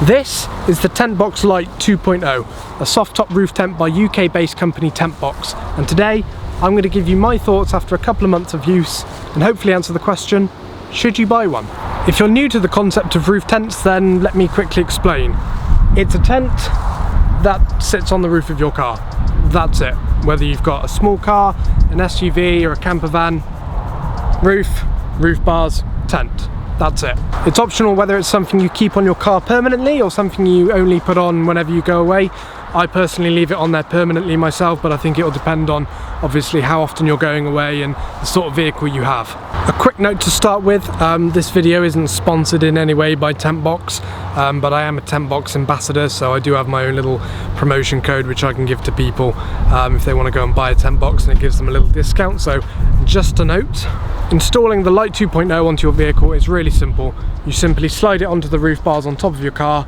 This is the TentBox Lite 2.0, a soft top roof tent by UK based company TentBox, and today I'm going to give you my thoughts after a couple of months of use and hopefully answer the question, should you buy one? If you're new to the concept of roof tents, then let me quickly explain. It's a tent that sits on the roof of your car. That's it. Whether you've got a small car, an SUV or a camper van, roof bars, tent. That's it. It's optional whether it's something you keep on your car permanently or something you only put on whenever you go away. I personally leave it on there permanently myself, but I think it'll depend on obviously how often you're going away and the sort of vehicle you have. A quick note to start with, this video isn't sponsored in any way by TentBox, but I am a TentBox ambassador, so I do have my own little promotion code which I can give to people if they want to go and buy a TentBox, and it gives them a little discount. So just a note, installing the Lite 2.0 onto your vehicle is really simple. You simply slide it onto the roof bars on top of your car,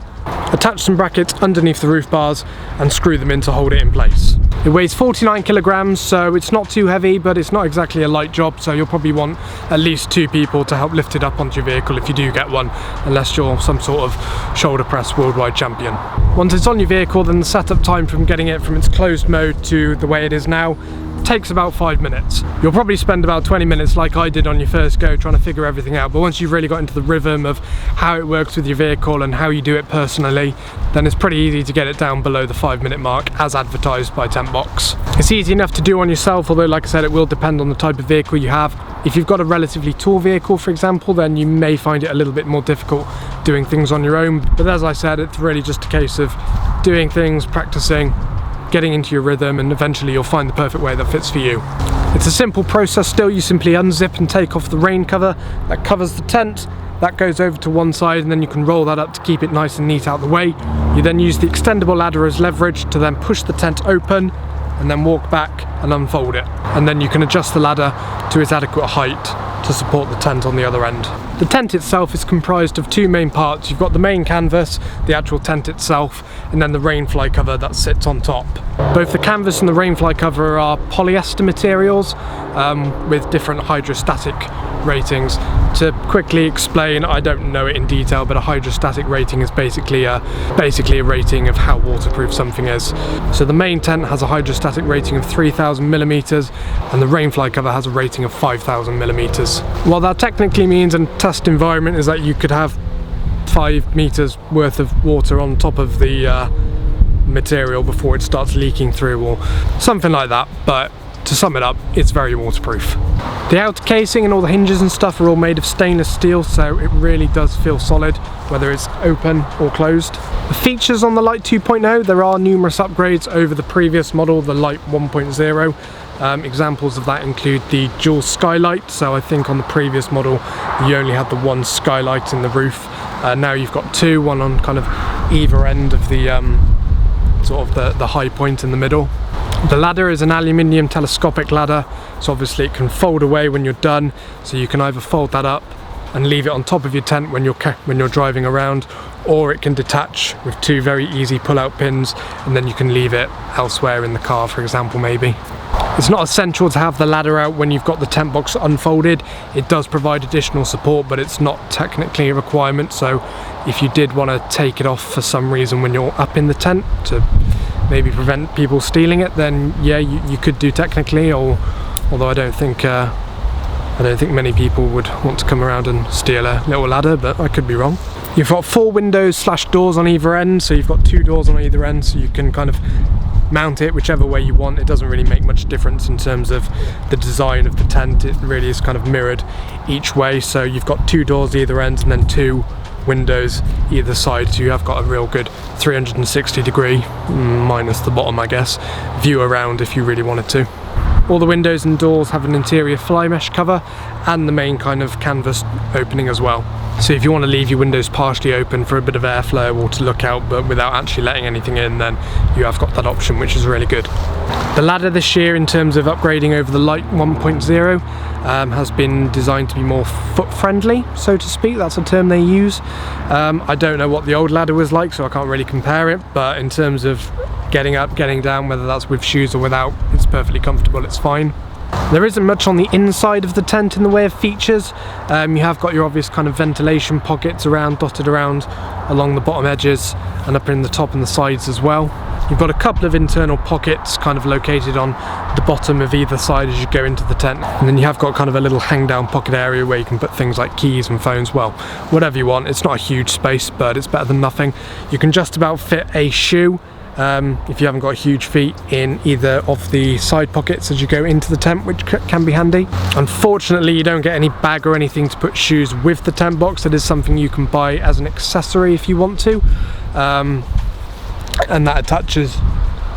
attach some brackets underneath the roof bars and screw them in to hold it in place. It weighs 49 kilograms, so it's not too heavy, but it's not exactly a light job, so you'll probably want at least 2 people to help lift it up onto your vehicle if you do get one, unless you're some sort of shoulder press worldwide champion. Once it's on your vehicle, then the setup time from getting it from its closed mode to the way it is now takes about 5 minutes. You'll probably spend about 20 minutes like I did on your first go trying to figure everything out, but once you've really got into the rhythm of how it works with your vehicle and how you do it personally, then it's pretty easy to get it down below the 5-minute mark as advertised by TentBox. It's easy enough to do on yourself, although like I said, it will depend on the type of vehicle you have. If you've got a relatively tall vehicle, for example, then you may find it a little bit more difficult doing things on your own, but as I said, it's really just a case of doing things, practicing, getting into your rhythm, and eventually you'll find the perfect way that fits for you. It's a simple process still. You simply unzip and take off the rain cover that covers the tent. That goes over to one side, and then you can roll that up to keep it nice and neat out the way. You then use the extendable ladder as leverage to then push the tent open and then walk back and unfold it. And then you can adjust the ladder to its adequate height to support the tent on the other end. The tent itself is comprised of 2 main parts. You've got the main canvas, the actual tent itself, and then the rainfly cover that sits on top. Both the canvas and the rainfly cover are polyester materials with different hydrostatic ratings. To quickly explain, I don't know it in detail, but a hydrostatic rating is basically a rating of how waterproof something is. So the main tent has a hydrostatic rating of 3,000 millimeters, and the rainfly cover has a rating of 5,000 millimeters. What that technically means in a test environment is that you could have 5 meters worth of water on top of the material before it starts leaking through or something like that, but to sum it up, it's very waterproof. The outer casing and all the hinges and stuff are all made of stainless steel, so it really does feel solid whether it's open or closed. The features on the Lite 2.0, there are numerous upgrades over the previous model, the Lite 1.0. Examples of that include the dual skylight. So I think on the previous model you only had the one skylight in the roof. Now you've got 2, one on kind of either end of the sort of the high point in the middle. The ladder is an aluminium telescopic ladder, so obviously it can fold away when you're done, so you can either fold that up and leave it on top of your tent when you're driving around, or it can detach with 2 very easy pull-out pins, and then you can leave it elsewhere in the car, for example, maybe. It's not essential to have the ladder out when you've got the tent box unfolded. It does provide additional support, but it's not technically a requirement, so if you did want to take it off for some reason when you're up in the tent to maybe prevent people stealing it, then yeah, you could do technically, although I don't think many people would want to come around and steal a little ladder, but I could be wrong. You've got 4 windows/doors on either end, so you've got 2 doors on either end, so you can kind of mount it whichever way you want. It doesn't really make much difference in terms of the design of the tent. It really is kind of mirrored each way, so you've got 2 doors either end and then 2 windows either side, so you have got a real good 360 degree, minus the bottom I guess, view around if you really wanted to. All the windows and doors have an interior fly mesh cover and the main kind of canvas opening as well. So if you want to leave your windows partially open for a bit of airflow or to look out but without actually letting anything in, then you have got that option, which is really good. The ladder this year, in terms of upgrading over the Lite 1.0, has been designed to be more foot friendly, so to speak. That's a term they use. I don't know what the old ladder was like, so I can't really compare it, but in terms of getting up, getting down, whether that's with shoes or without, it's perfectly comfortable, it's fine. There isn't much on the inside of the tent in the way of features. You have got your obvious kind of ventilation pockets dotted around along the bottom edges and up in the top and the sides as well. You've got a couple of internal pockets kind of located on the bottom of either side as you go into the tent, and then you have got kind of a little hang down pocket area where you can put things like keys and phones, well, whatever you want. It's not a huge space, but it's better than nothing. You can just about fit a shoe, if you haven't got huge feet, in either of the side pockets as you go into the tent, which can be handy. Unfortunately, you don't get any bag or anything to put shoes with the tent box. It is something you can buy as an accessory if you want to. And that attaches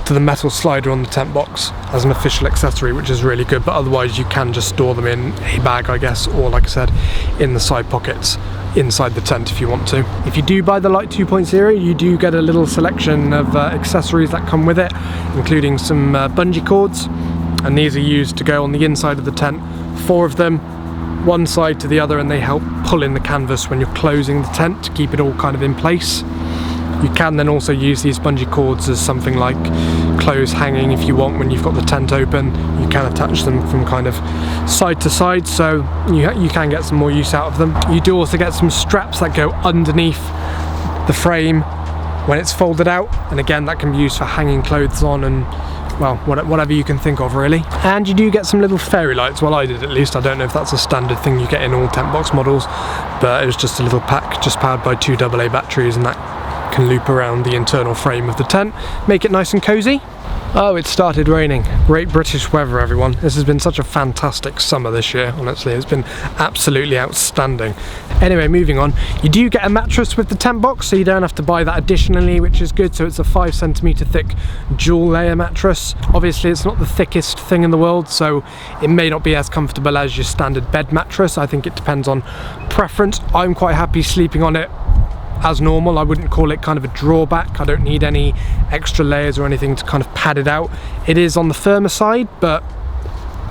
to the metal slider on the tent box as an official accessory, which is really good. But otherwise you can just store them in a bag, I guess, or like I said, in the side pockets inside the tent if you want to. If you do buy the Lite 2.0, you do get a little selection of accessories that come with it, including some bungee cords, and these are used to go on the inside of the tent, 4 of them, one side to the other, and they help pull in the canvas when you're closing the tent to keep it all kind of in place. You can then also use these bungee cords as something like clothes hanging if you want. When you've got the tent open, you can attach them from kind of side to side, so you can get some more use out of them. You do also get some straps that go underneath the frame when it's folded out, and again that can be used for hanging clothes on and, well, whatever you can think of really. And you do get some little fairy lights, well I did at least. I don't know if that's a standard thing you get in all TentBox models, but it was just a little pack just powered by 2 AA batteries, and that can loop around the internal frame of the tent, make it nice and cozy. Oh, it started raining. Great British weather, everyone. This has been such a fantastic summer this year, honestly. It's been absolutely outstanding. Anyway, moving on. You do get a mattress with the TentBox, so you don't have to buy that additionally, which is good. So it's a 5 centimeter thick dual layer mattress. Obviously, it's not the thickest thing in the world, so it may not be as comfortable as your standard bed mattress. I think it depends on preference. I'm quite happy sleeping on it as normal. I wouldn't call it kind of a drawback. I don't need any extra layers or anything to kind of pad it out. It is on the firmer side, but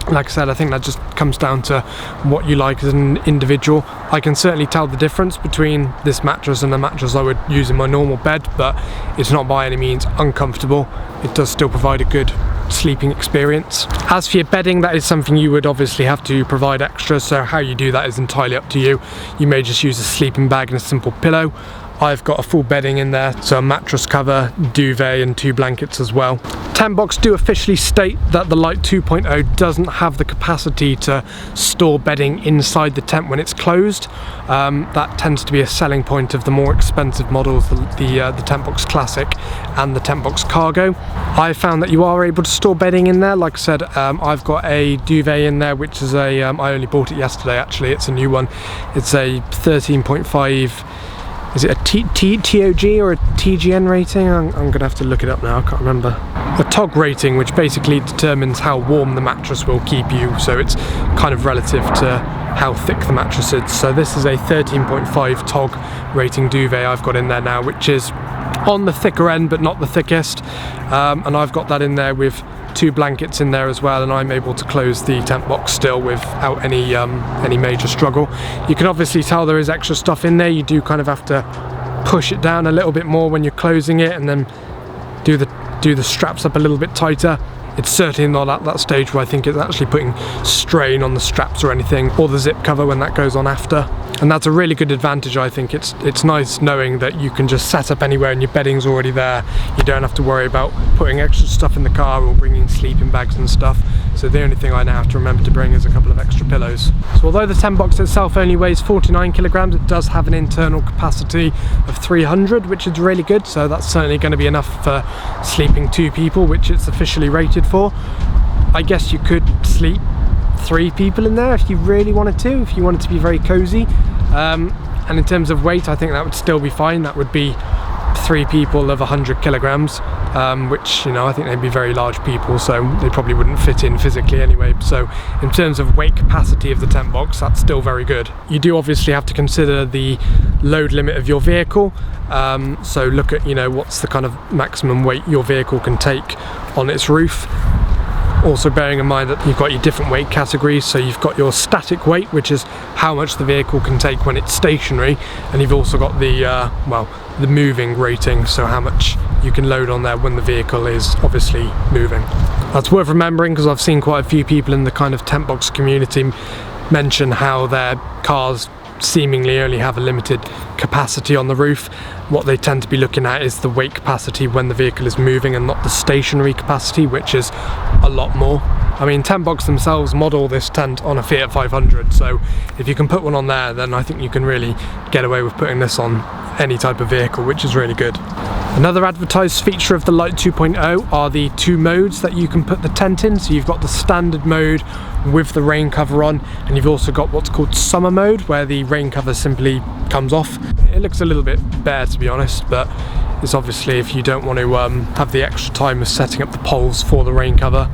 like I said, I think that just comes down to what you like as an individual. I can certainly tell the difference between this mattress and the mattress I would use in my normal bed, but it's not by any means uncomfortable. It does still provide a good sleeping experience. As for your bedding, that is something you would obviously have to provide extra, so how you do that is entirely up to you. You may just use a sleeping bag and a simple pillow. I've got a full bedding in there, so a mattress cover, duvet and 2 blankets as well. TentBox do officially state that the Lite 2.0 doesn't have the capacity to store bedding inside the tent when it's closed. That tends to be a selling point of the more expensive models, the TentBox Classic and the TentBox Cargo. I found that you are able to store bedding in there. Like I said, I've got a duvet in there, which is I only bought it yesterday actually, it's a new one. It's a 13.5, is it a TOG or a TGN rating? I'm going to have to look it up now, I can't remember. A TOG rating, which basically determines how warm the mattress will keep you, so it's kind of relative to how thick the mattress is. So this is a 13.5 TOG rating duvet I've got in there now, which is on the thicker end but not the thickest, and I've got that in there with 2 blankets in there as well, and I'm able to close the TentBox still without any major struggle. You can obviously tell there is extra stuff in there. You do kind of have to push it down a little bit more when you're closing it, and then do the straps up a little bit tighter. It's certainly not at that stage where I think it's actually putting strain on the straps or anything, or the zip cover when that goes on after. And that's a really good advantage, I think. It's nice knowing that you can just set up anywhere and your bedding's already there. You don't have to worry about putting extra stuff in the car or bringing sleeping bags and stuff. So the only thing I now have to remember to bring is a couple of extra pillows. So although the TentBox itself only weighs 49 kilograms, it does have an internal capacity of 300, which is really good. So that's certainly going to be enough for sleeping 2 people, which it's officially rated for. I guess you could sleep 3 people in there if you really wanted to, if you wanted to be very cozy. And in terms of weight, I think that would still be fine. That would be 3 people of 100 kilograms, which, you know, I think they'd be very large people, so they probably wouldn't fit in physically anyway. So in terms of weight capacity of the TentBox, that's still very good. You do obviously have to consider the load limit of your vehicle. So look at, you know, what's the kind of maximum weight your vehicle can take on its roof. Also bearing in mind that you've got your different weight categories, so you've got your static weight, which is how much the vehicle can take when it's stationary, and you've also got the the moving rating, so how much you can load on there when the vehicle is obviously moving. That's worth remembering because I've seen quite a few people in the kind of TentBox community mention how their cars seemingly only have a limited capacity on the roof. What they tend to be looking at is the weight capacity when the vehicle is moving and not the stationary capacity, which is a lot more. I mean, TentBox themselves model this tent on a Fiat 500, so if you can put one on there, then I think you can really get away with putting this on any type of vehicle, which is really good. Another advertised feature of the Lite 2.0 are the two modes that you can put the tent in. So you've got the standard mode with the rain cover on, and you've also got what's called summer mode, where the rain cover simply comes off. It looks a little bit bare, to be honest, but it's obviously if you don't want to have the extra time of setting up the poles for the rain cover.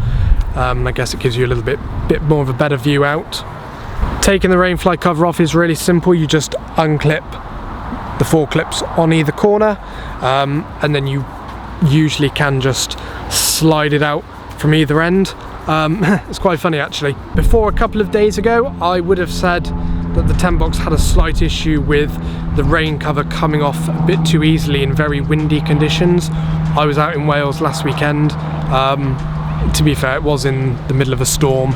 I guess it gives you a little bit more of a better view out. Taking the rainfly cover off is really simple. You just unclip the 4 clips on either corner, and then you usually can just slide it out from either end. It's quite funny actually. Before a couple of days ago, I would have said that the TentBox had a slight issue with the rain cover coming off a bit too easily in very windy conditions. I was out in Wales last weekend. To be fair, it was in the middle of a storm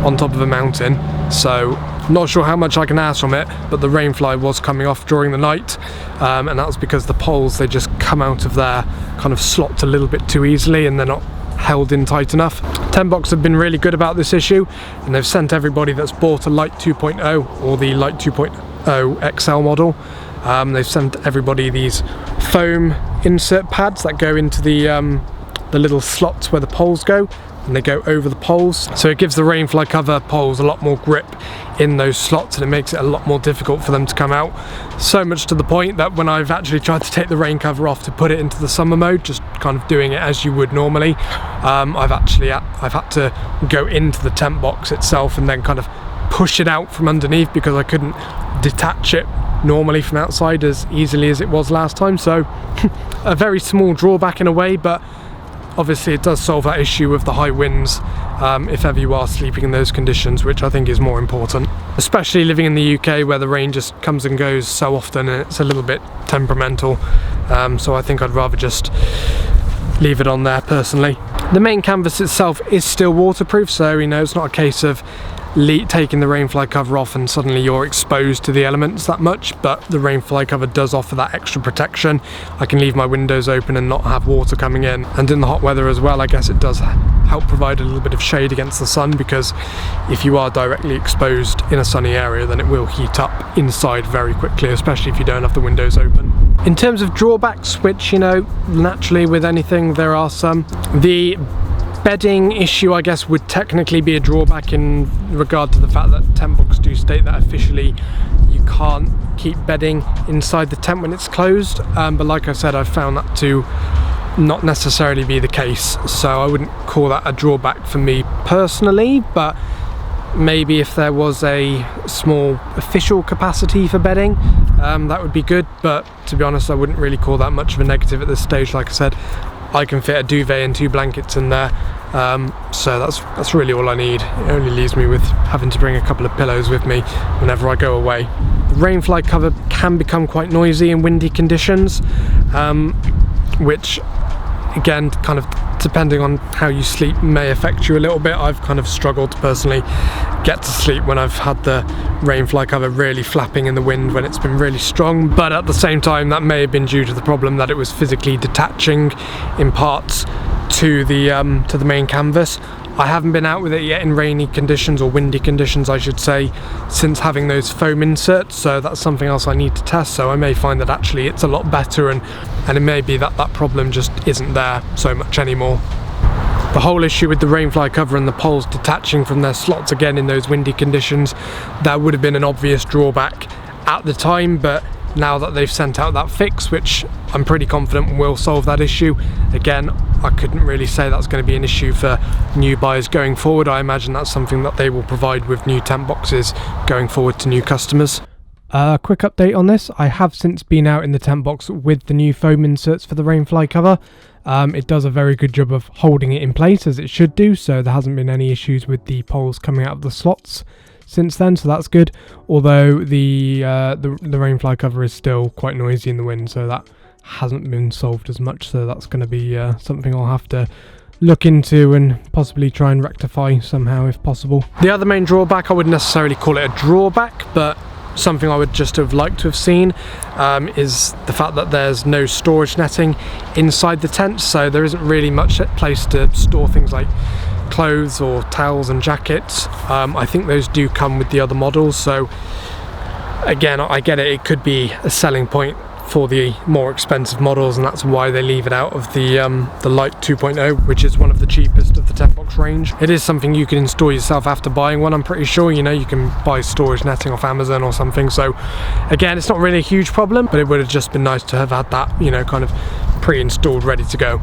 on top of a mountain, so not sure how much I can ask from it, but the rainfly was coming off during the night, and that was because the poles, they just come out of their kind of slot a little bit too easily and they're not held in tight enough. TentBox have been really good about this issue, and they've sent everybody that's bought a Lite 2.0 or the Lite 2.0 XL model, they've sent everybody these foam insert pads that go into the little slots where the poles go, and they go over the poles, so it gives the rainfly cover poles a lot more grip in those slots, and it makes it a lot more difficult for them to come out. So much to the point that when I've actually tried to take the rain cover off to put it into the summer mode, just kind of doing it as you would normally, I've had to go into the TentBox itself and then kind of push it out from underneath because I couldn't detach it normally from outside as easily as it was last time. So a very small drawback in a way, but obviously it does solve that issue of the high winds if ever you are sleeping in those conditions, which I think is more important. Especially living in the UK where the rain just comes and goes so often and it's a little bit temperamental. So I think I'd rather just leave it on there personally. The main canvas itself is still waterproof, so you know, it's not a case of taking the rainfly cover off and suddenly you're exposed to the elements that much, but the rainfly cover does offer that extra protection. I can leave my windows open and not have water coming in, and in the hot weather as well, I guess it does help provide a little bit of shade against the sun, because if you are directly exposed in a sunny area, then it will heat up inside very quickly, especially if you don't have the windows open. In terms of drawbacks, which, you know, naturally with anything there are some, the bedding issue, I guess, would technically be a drawback in regard to the fact that TentBox do state that officially you can't keep bedding inside the tent when it's closed, but like I said, I've found that to not necessarily be the case, so I wouldn't call that a drawback for me personally, but maybe if there was a small official capacity for bedding, that would be good, but to be honest, I wouldn't really call that much of a negative at this stage. Like I said, I can fit a duvet and 2 blankets in there, so that's really all I need. It only leaves me with having to bring a couple of pillows with me whenever I go away. The rainfly cover can become quite noisy in windy conditions, which again, kind of depending on how you sleep, may affect you a little bit. I've kind of struggled to personally get to sleep when I've had the rainfly cover really flapping in the wind when it's been really strong, but at the same time that may have been due to the problem that it was physically detaching in parts to the main canvas. I haven't been out with it yet in rainy conditions, or windy conditions I should say, since having those foam inserts, so that's something else I need to test. So I may find that actually it's a lot better, and it may be that that problem just isn't there so much anymore. The whole issue with the rainfly cover and the poles detaching from their slots again in those windy conditions, that would have been an obvious drawback at the time, but now that they've sent out that fix, which I'm pretty confident will solve that issue, again, I couldn't really say that's going to be an issue for new buyers going forward. I imagine that's something that they will provide with new TentBoxes going forward to new customers. Quick update on this, I have since been out in the tent box with the new foam inserts for the rainfly cover. It does a very good job of holding it in place as it should do, so there hasn't been any issues with the poles coming out of the slots since then, so that's good. Although the rainfly cover is still quite noisy in the wind, so that hasn't been solved as much, so that's going to be something I'll have to look into and possibly try and rectify somehow if possible. The other main drawback, I wouldn't necessarily call it a drawback, but something I would just have liked to have seen is the fact that there's no storage netting inside the tent, so there isn't really much place to store things like clothes or towels and jackets. I think those do come with the other models, so again, I get it, it could be a selling point for the more expensive models, and that's why they leave it out of the Lite 2.0, which is one of the cheapest of the TentBox range. It is something you can install yourself after buying one, I'm pretty sure. You know, you can buy storage netting off Amazon or something, so again, it's not really a huge problem, but it would have just been nice to have had that, you know, kind of pre-installed, ready to go.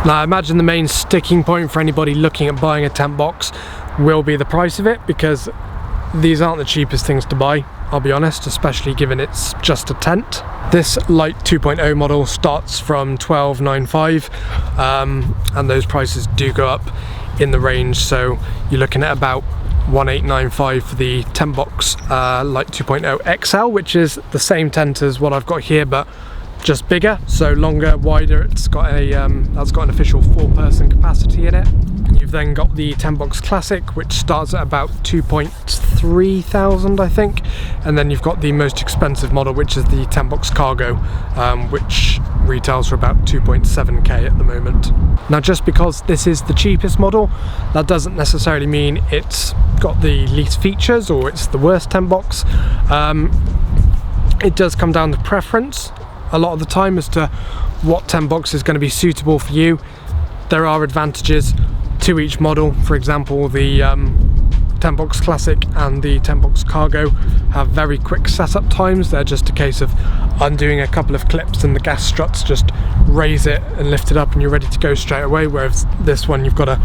Now, I imagine the main sticking point for anybody looking at buying a TentBox will be the price of it, because these aren't the cheapest things to buy, I'll be honest, especially given it's just a tent. This Lite 2.0 model starts from $12.95, and those prices do go up in the range, so you're looking at about $1895 for the TentBox Lite 2.0 XL, which is the same tent as what I've got here, but just bigger, so longer, wider. It's got a that's got an official 4-person capacity in it. You've then got the TentBox Classic, which starts at about 2,300, I think, and then you've got the most expensive model, which is the TentBox Cargo, which retails for about 2.7k at the moment. Now, just because this is the cheapest model, that doesn't necessarily mean it's got the least features or it's the worst TentBox. It does come down to preference a lot of the time as to what TentBox is going to be suitable for you. There are advantages to each model. For example, the TentBox Classic and the TentBox Cargo have very quick setup times. They're just a case of undoing a couple of clips and the gas struts just raise it and lift it up and you're ready to go straight away, whereas this one you've got to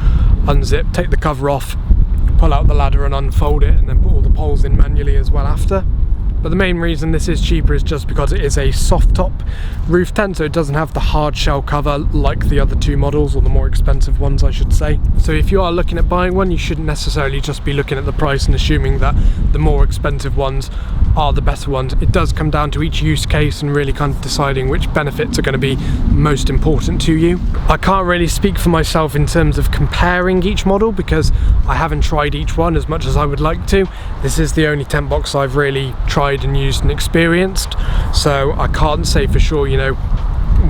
unzip, take the cover off, pull out the ladder and unfold it, and then put all the poles in manually as well after. But the main reason this is cheaper is just because it is a soft top roof tent, so it doesn't have the hard shell cover like the other two models, or the more expensive ones I should say. So if you are looking at buying one, you shouldn't necessarily just be looking at the price and assuming that the more expensive ones are the better ones. It does come down to each use case and really kind of deciding which benefits are going to be most important to you. I can't really speak for myself in terms of comparing each model because I haven't tried each one as much as I would like to. This is the only TentBox I've really tried and used and experienced, so I can't say for sure, you know,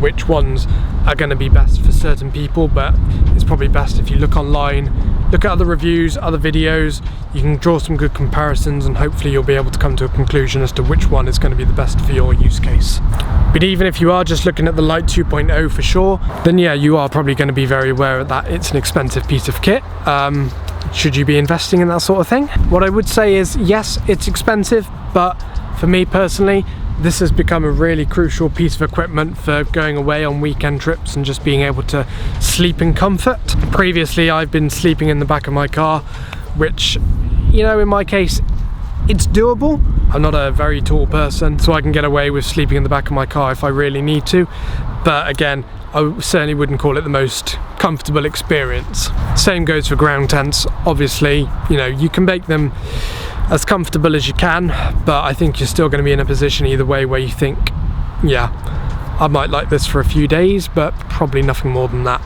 which ones are going to be best for certain people, but it's probably best if you look online, look at other reviews, other videos, you can draw some good comparisons and hopefully you'll be able to come to a conclusion as to which one is going to be the best for your use case. But even if you are just looking at the Lite 2.0 for sure, then yeah, you are probably going to be very aware that it's an expensive piece of kit. Should you be investing in that sort of thing? What I would say is, yes, it's expensive, but for me personally, this has become a really crucial piece of equipment for going away on weekend trips and just being able to sleep in comfort. Previously, I've been sleeping in the back of my car, which, you know, in my case, it's doable. I'm not a very tall person, so I can get away with sleeping in the back of my car if I really need to. But again, I certainly wouldn't call it the most comfortable experience. Same goes for ground tents. Obviously, you know, you can make them as comfortable as you can, but I think you're still going to be in a position either way where you think, yeah, I might like this for a few days, but probably nothing more than that.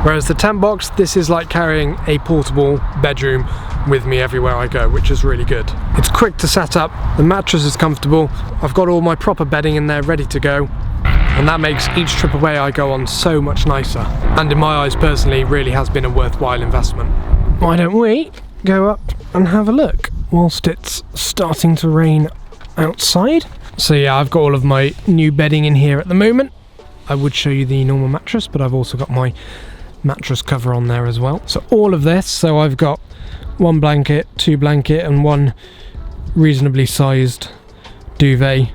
Whereas the TentBox, this is like carrying a portable bedroom with me everywhere I go, which is really good. It's quick to set up, the mattress is comfortable, I've got all my proper bedding in there ready to go, and that makes each trip away I go on so much nicer, and in my eyes personally really has been a worthwhile investment. Why don't we go up and have a look whilst it's starting to rain outside? So yeah, I've got all of my new bedding in here at the moment. I would show you the normal mattress, but I've also got my mattress cover on there as well. So all of this, so I've got one blanket, two blanket and one reasonably sized duvet,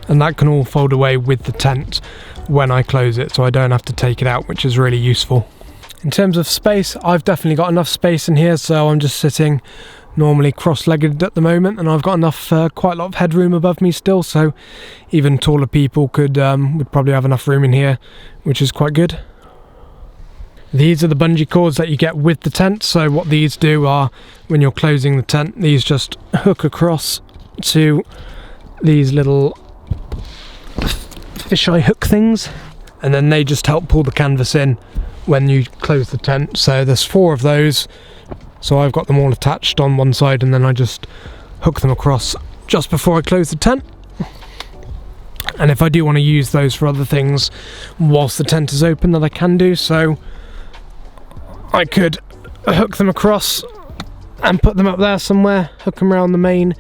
and that can all fold away with the tent when I close it, so I don't have to take it out, which is really useful. In terms of space, I've definitely got enough space in here, so I'm just sitting normally cross-legged at the moment, and I've got enough, quite a lot of headroom above me still, so even taller people would probably have enough room in here, which is quite good. These are the bungee cords that you get with the tent. So what these do are, when you're closing the tent, these just hook across to these little fisheye hook things, and then they just help pull the canvas in when you close the tent. So there's 4 of those, so I've got them all attached on one side, and then I just hook them across just before I close the tent. And if I do want to use those for other things whilst the tent is open, that I can do. So I could hook them across and put them up there somewhere, hook them around the main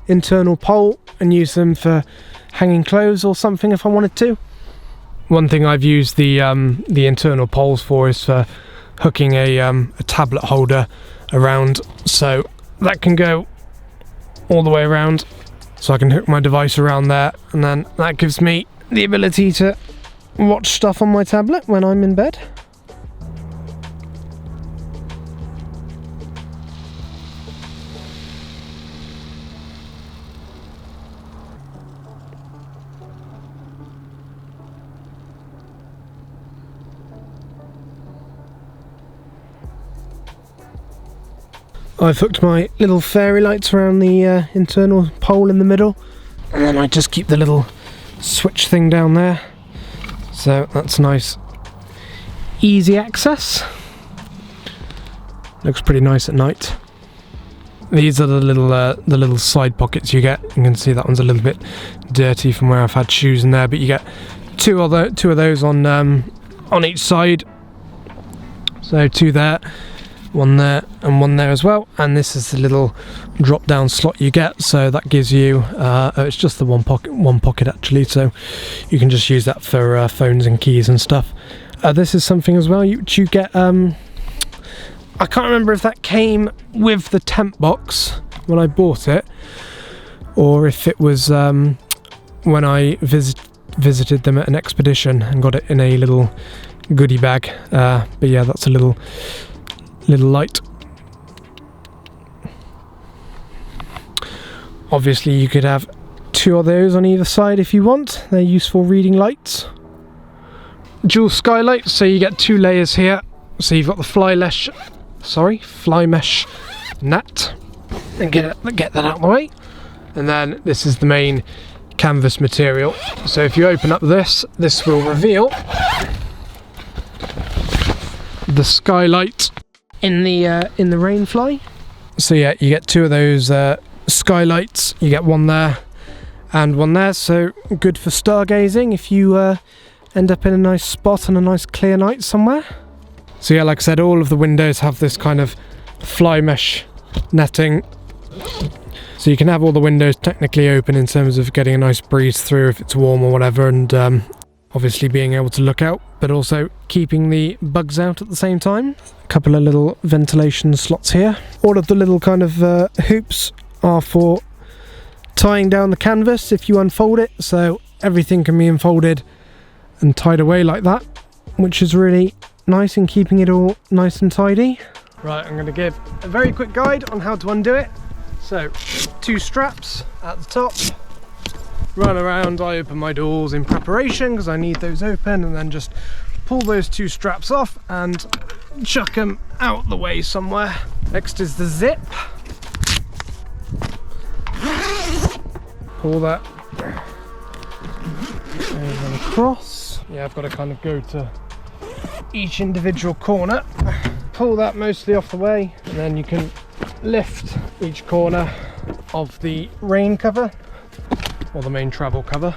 internal pole and use them for hanging clothes or something if I wanted to. One thing I've used the internal poles for is for hooking a tablet holder around, so that can go all the way around, so I can hook my device around there, and then that gives me the ability to watch stuff on my tablet when I'm in bed. I've hooked my little fairy lights around the internal pole in the middle, and then I just keep the little switch thing down there, so that's nice easy access. Looks pretty nice at night. These are the little side pockets you get. You can see that one's a little bit dirty from where I've had shoes in there, but you get two of those on each side, so 2 there, 1 there and 1 there as well. And this is the little drop down slot you get, so that gives you it's just the one pocket actually, so you can just use that for phones and keys and stuff. This is something as well you get, I can't remember if that came with the tent box when I bought it, or if it was when I visited them at an expedition and got it in a little goodie bag, but yeah, that's a little light. Obviously you could have 2 of those on either side if you want. They're useful reading lights. Dual skylight, so you get 2 layers here. So you've got the fly mesh net, and get that out of the way. And then this is the main canvas material. So if you open up this will reveal the skylight in the rainfly. So yeah, you get 2 of those skylights. You get 1 there and 1 there, so good for stargazing if you end up in a nice spot on a nice clear night somewhere. So yeah, like I said, all of the windows have this kind of fly mesh netting, so you can have all the windows technically open in terms of getting a nice breeze through if it's warm or whatever, and obviously being able to look out, but also keeping the bugs out at the same time. A couple of little ventilation slots here. All of the little kind of hoops are for tying down the canvas if you unfold it, so everything can be unfolded and tied away like that, which is really nice in keeping it all nice and tidy. Right, I'm going to give a very quick guide on how to undo it. So 2 straps at the top. Run around, I open my doors in preparation because I need those open, and then just pull those 2 straps off and chuck them out the way somewhere. Next is the zip. Pull that over across. Yeah, I've got to kind of go to each individual corner. Pull that mostly off the way, and then you can lift each corner of the rain cover, or the main travel cover.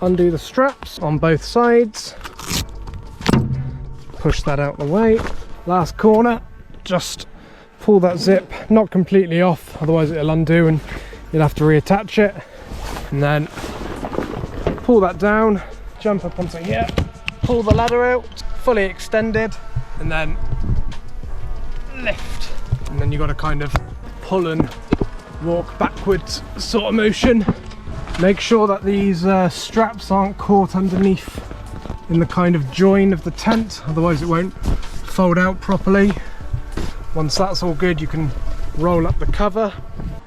Undo the straps on both sides, push that out the way. Last corner, just pull that zip, not completely off, otherwise it'll undo and you'll have to reattach it. And then pull that down, jump up onto here, pull the ladder out, fully extended, and then lift. And then you've got to kind of pull and walk backwards sort of motion. Make sure that these straps aren't caught underneath in the kind of join of the tent, otherwise it won't fold out properly. Once that's all good, you can roll up the cover.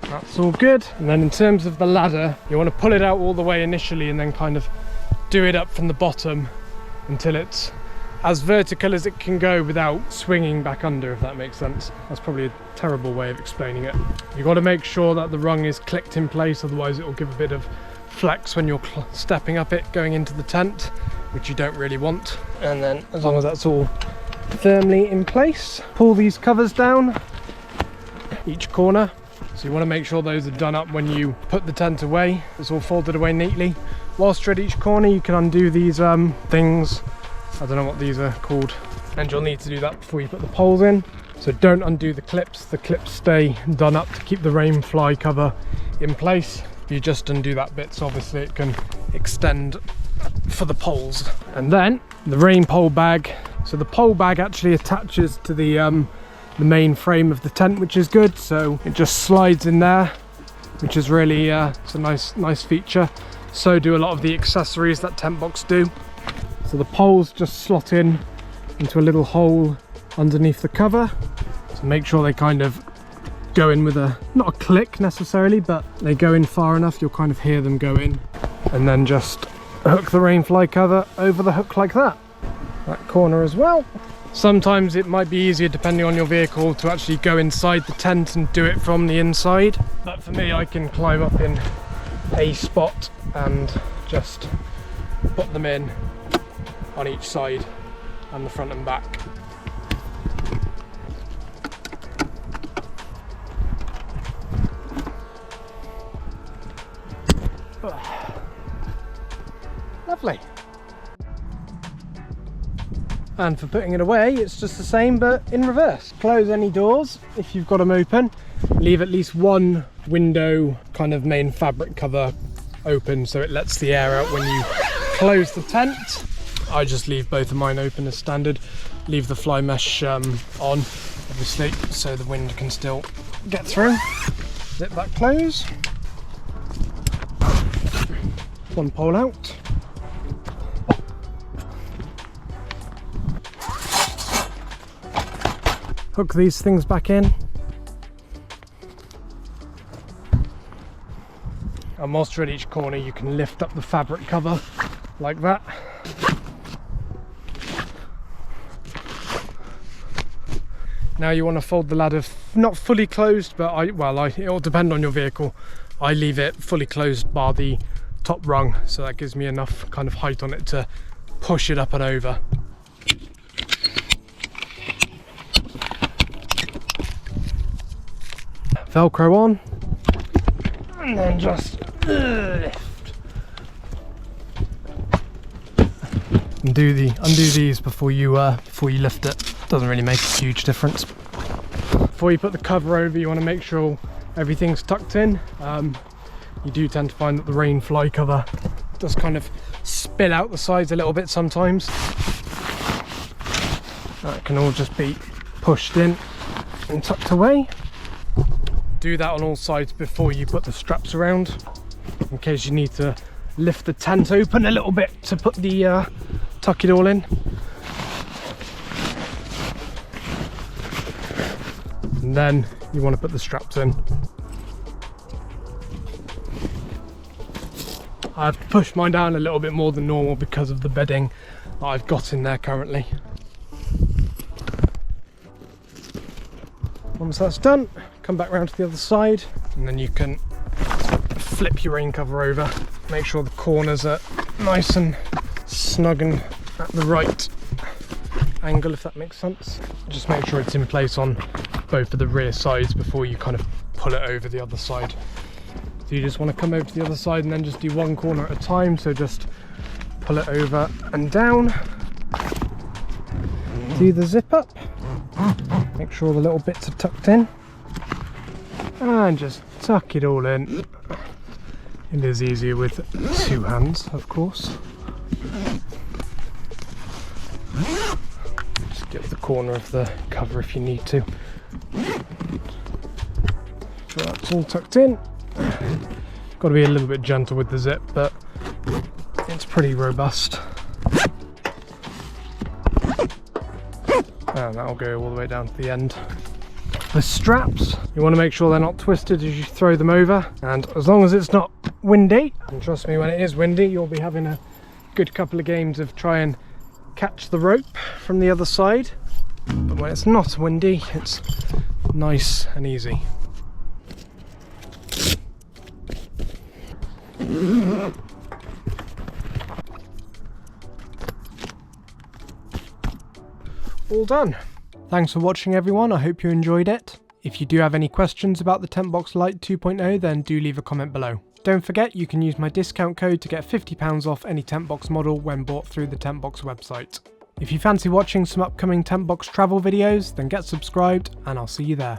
That's all good. And then in terms of the ladder, you want to pull it out all the way initially and then kind of do it up from the bottom until it's as vertical as it can go without swinging back under, if that makes sense. That's probably a terrible way of explaining it. You've got to make sure that the rung is clicked in place, otherwise it will give a bit of flex when you're stepping up it going into the tent, which you don't really want. And then as long as that's all firmly in place, pull these covers down each corner. So you want to make sure those are done up when you put the tent away. It's all folded away neatly. Whilst you're at each corner, you can undo these things. I don't know what these are called. And you'll need to do that before you put the poles in. So don't undo the clips. The clips stay done up to keep the rain fly cover in place. If you just undo that bit, so obviously it can extend for the poles. And then the rain pole bag. So the pole bag actually attaches to the main frame of the tent, which is good. So it just slides in there, which is really it's a nice feature. So do a lot of the accessories that TentBox do. So the poles just slot in into a little hole underneath the cover. So make sure they kind of go in with not a click necessarily, but they go in far enough you'll kind of hear them go in. And then just hook the rainfly cover over the hook like that. That corner as well. Sometimes it might be easier, depending on your vehicle, to actually go inside the tent and do it from the inside. But for me, I can climb up in a spot and just put them in on each side and the front and back. Lovely. And for putting it away, it's just the same but in reverse. Close any doors if you've got them open. Leave at least one window kind of main fabric cover open so it lets the air out when you close the tent. I just leave both of mine open as standard. Leave the fly mesh on, obviously, so the wind can still get through. Zip that close. One pole out. Hook these things back in. And whilst you're at each corner, you can lift up the fabric cover like that. Now you want to fold the ladder not fully closed, but it'll depend on your vehicle. I leave it fully closed bar the top rung, so that gives me enough kind of height on it to push it up and over. Velcro on, and then just lift. And undo these before you lift it. Doesn't really make a huge difference. Before you put the cover over, you want to make sure everything's tucked in. You do tend to find that the rain fly cover does kind of spill out the sides a little bit sometimes. That can all just be pushed in and tucked away. Do that on all sides before you put the straps around, in case you need to lift the tent open a little bit to put the tuck it all in. And then you want to put the straps in. I've pushed mine down a little bit more than normal because of the bedding that I've got in there currently. Once that's done, come back round to the other side, and then you can flip your rain cover over. Make sure the corners are nice and snug and at the right angle, if that makes sense. Just make sure it's in place on both of the rear sides before you kind of pull it over the other side. So you just want to come over to the other side and then just do one corner at a time. So just pull it over and down. Do the zip up. Make sure all the little bits are tucked in. And just tuck it all in. It is easier with two hands, of course. Just get the corner of the cover if you need to. So that's all tucked in. Got to be a little bit gentle with the zip, but it's pretty robust. And that'll go all the way down to the end. The straps, you want to make sure they're not twisted as you throw them over, and as long as it's not windy, and trust me, when it is windy you'll be having a good couple of games of try and catch the rope from the other side, but when it's not windy it's nice and easy. All done. Thanks for watching everyone, I hope you enjoyed it. If you do have any questions about the TentBox Lite 2.0 then do leave a comment below. Don't forget you can use my discount code to get £50 off any TentBox model when bought through the TentBox website. If you fancy watching some upcoming TentBox travel videos then get subscribed and I'll see you there.